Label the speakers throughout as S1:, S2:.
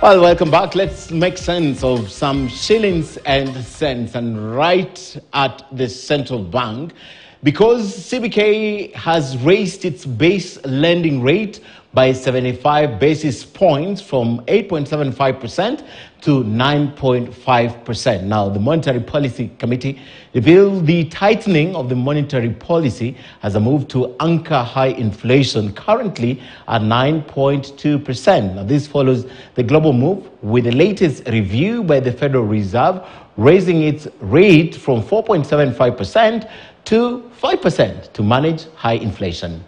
S1: Well, welcome back. Let's make sense of some shillings and cents. And right at the central bank, because CBK has raised its base lending rate by 75 basis points from 8.75% to 9.5%. Now, the Monetary Policy Committee revealed the tightening of the monetary policy as a move to anchor high inflation, currently at 9.2%. Now, this follows the global move with the latest review by the Federal Reserve, raising its rate from 4.75% to 5% to manage high inflation.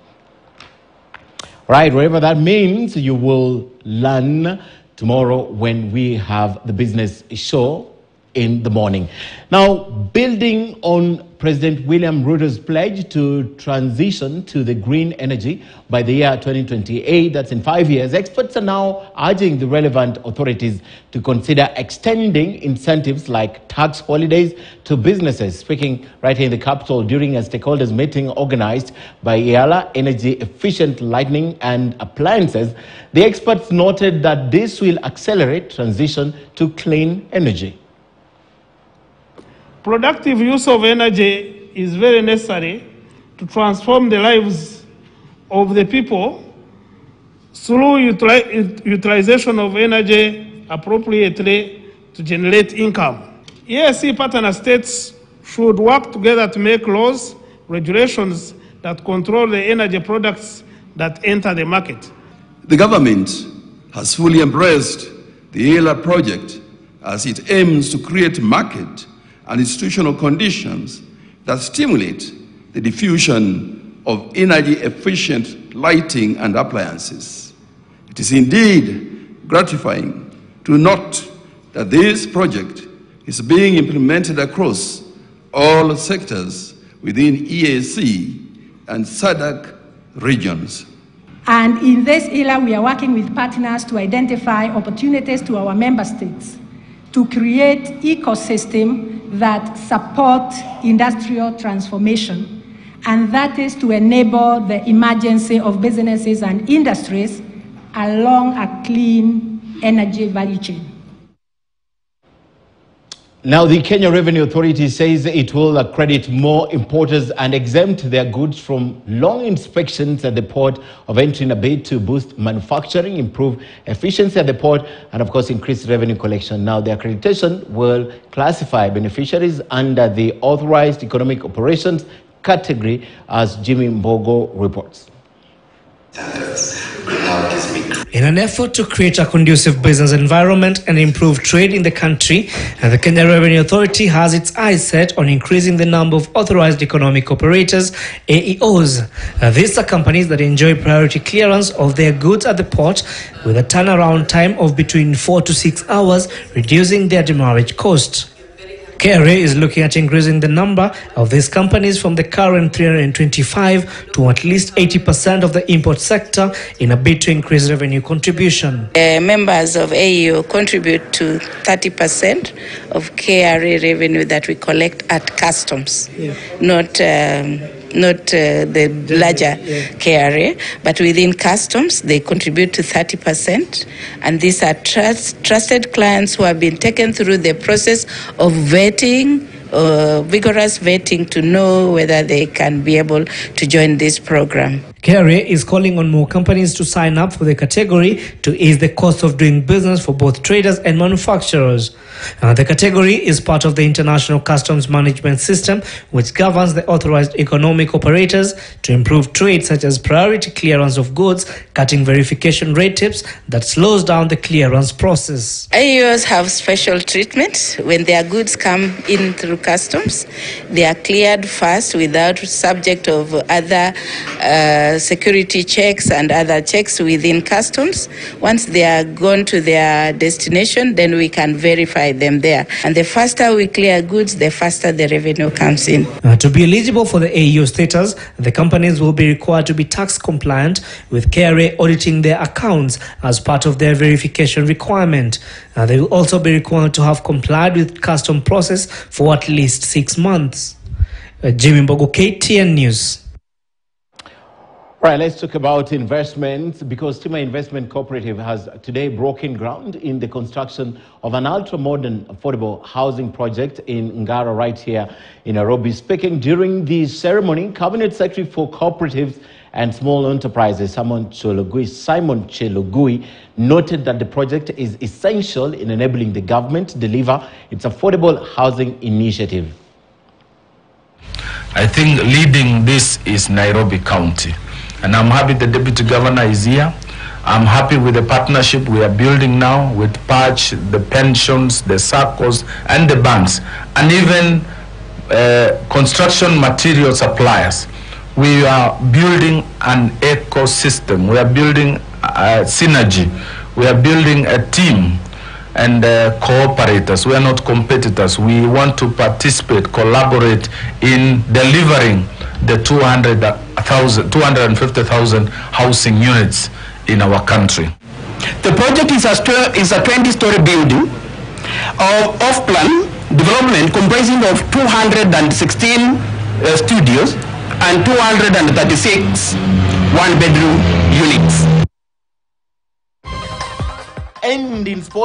S1: Right, whatever that means, you will learn tomorrow when we have the business show in the morning. Now, building on President William Ruto's pledge to transition to the green energy by the year 2028, that's in 5 years, experts are now urging the relevant authorities to consider extending incentives like tax holidays to businesses. Speaking right here in the capital during a stakeholders meeting organized by EALA, Energy Efficient Lighting and Appliances, the experts noted that this will accelerate transition to clean energy.
S2: Productive use of energy is very necessary to transform the lives of the people through utilization of energy appropriately to generate income. EAC partner states should work together to make laws, regulations that control the energy products that enter the market.
S3: The government has fully embraced the EALA project as it aims to create market and institutional conditions that stimulate the diffusion of energy-efficient lighting and appliances. It is indeed gratifying to note that this project is being implemented across all sectors within EAC and SADC regions.
S4: And in this era, we are working with partners to identify opportunities to our member states to create ecosystem that support industrial transformation, and that is to enable the emergence of businesses and industries along a clean energy value chain.
S1: Now, the Kenya Revenue Authority says it will accredit more importers and exempt their goods from long inspections at the port of entry in a bid to boost manufacturing, improve efficiency at the port, and of course, increase revenue collection. Now, the accreditation will classify beneficiaries under the Authorized Economic Operations category, as Jimmy Mbogo reports.
S5: In an effort to create a conducive business environment and improve trade in the country, the Kenya Revenue Authority has its eyes set on increasing the number of authorized economic operators, AEOs. These are companies that enjoy priority clearance of their goods at the port with a turnaround time of between 4 to 6 hours, reducing their demurrage cost. KRA is looking at increasing the number of these companies from the current 325 to at least 80% of the import sector in a bid to increase revenue contribution.
S6: Members of AEO contribute to 30% of KRA revenue that we collect at customs, not the larger KRA, but within customs, they contribute to 30%. And these are trusted clients who have been taken through the process of vetting, vigorous vetting to know whether they can be able to join this program.
S5: KRA is calling on more companies to sign up for the category to ease the cost of doing business for both traders and manufacturers. The category is part of the International Customs Management System, which governs the authorized economic operators to improve trade, such as priority clearance of goods, cutting verification rate tips that slows down the clearance process.
S6: AEOs have special treatment. When their goods come in through customs, they are cleared first without subject of other security checks and other checks within customs. Once they are gone to their destination, then we can verify them there. And the faster we clear goods, the faster the revenue comes in.
S5: To be eligible for the AEO status, the companies will be required to be tax compliant, with KRA auditing their accounts as part of their verification requirement. They will also be required to have complied with custom process for at least 6 months. Jimmy Mbogo, KTN News.
S1: Right, let's talk about investments, because Stima Investment Cooperative has today broken ground in the construction of an ultra-modern affordable housing project in Ngara right here in Nairobi. Speaking during the ceremony, Cabinet Secretary for Cooperatives and Small Enterprises, Simon Chelogui, noted that the project is essential in enabling the government to deliver its affordable housing initiative.
S7: I think leading this is Nairobi County. And I'm happy the Deputy Governor is here. I'm happy with the partnership we are building now with Patch, the pensions, the SACCOs, and the banks, and even construction material suppliers. We are building an ecosystem. We are building a synergy. We are building a team and cooperators. We are not competitors. We want to participate, collaborate in delivering the 250,000 housing units in our country.
S8: The project is a 20-story building of off-plan development comprising of 216 studios and 236 one-bedroom units.
S1: And in sport